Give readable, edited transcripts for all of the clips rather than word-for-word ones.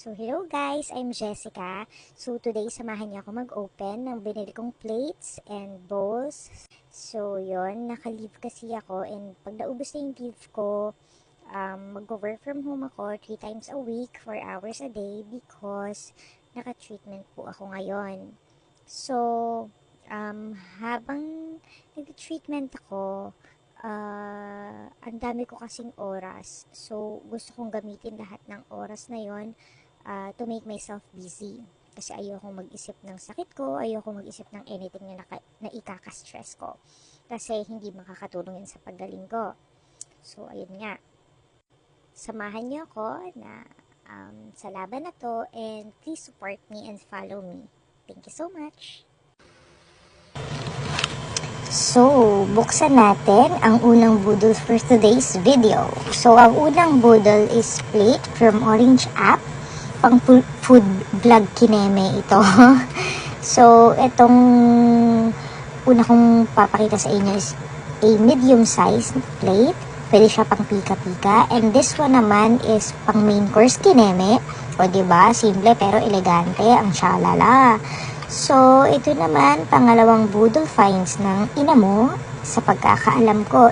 So, hello guys! I'm Jessica. So, today samahan niyo ako mag-open ng binili kong plates and bowls. So, yon naka-leave kasi ako and pag naubos na yung leave ko, mag-work from home ako 3 times a week, 4 hours a day because naka-treatment po ako ngayon. So, habang nag-treatment ako, ang dami ko kasing oras. So, gusto kong gamitin lahat ng oras na yon to make myself busy. Kasi ayoko mag-isip ng sakit ko, ayoko mag-isip ng anything na ikaka-stress ko. Kasi hindi makakatulong yun sa paggaling ko. So, ayun nga. Samahan niyo ako na sa laban na to and please support me and follow me. Thank you so much! So, buksan natin ang unang budol for today's video. So, ang unang budol is plate from Orange App. Pang food vlog kineme ito. So, itong una kong papakita sa inyo is a medium size plate. Pwede siya pang pika-pika. And this one naman is pang main course kineme. O, diba? Simple pero elegante. Ang shalala. So, ito naman, pangalawang budol finds ng ina mo. Sa pagkakaalam ko,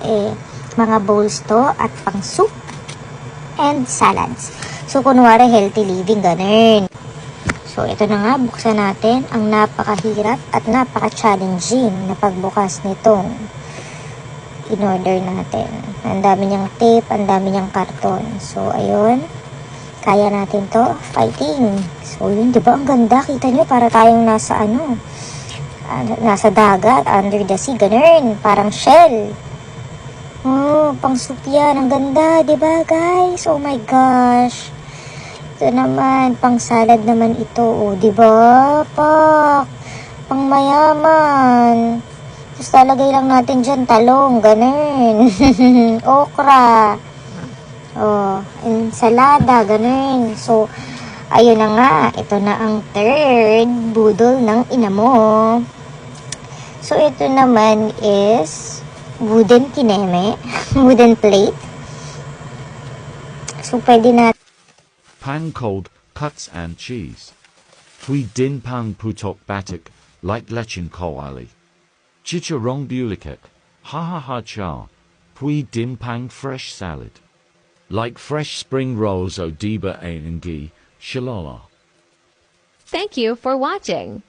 mga bowls to at pang soup and salads. So, kunwari, healthy living, ganun. So, ito na nga, buksan natin ang napakahirap at napaka-challenging na pagbukas nitong in-order natin. Ang dami niyang tape, ang dami niyang karton. So, ayun. Kaya natin to. Fighting. So, yun, diba? Ang ganda. Kita nyo, para tayong nasa, nasa dagat, under the sea, ganun. Parang shell. Oh, pang soup yan. Ang ganda, diba, guys? Oh my gosh. Ito naman, pang salad naman ito. Oh, diba? Pang mayaman. Tapos talagay lang natin dyan talong, ganun. Okra. Oh, ensalada, ganun. So, ayun na nga. Ito na ang third budol ng ina mo. So, ito naman is wooden kineme. Wooden plate. So, pwede na Pan cold, cuts and cheese. Pui din pang putok batik, like lechin koali. Chicharong buliket, ha ha ha cha. Pui din pang fresh salad. Like fresh spring rolls o diba a ngi, shalala. Thank you for watching.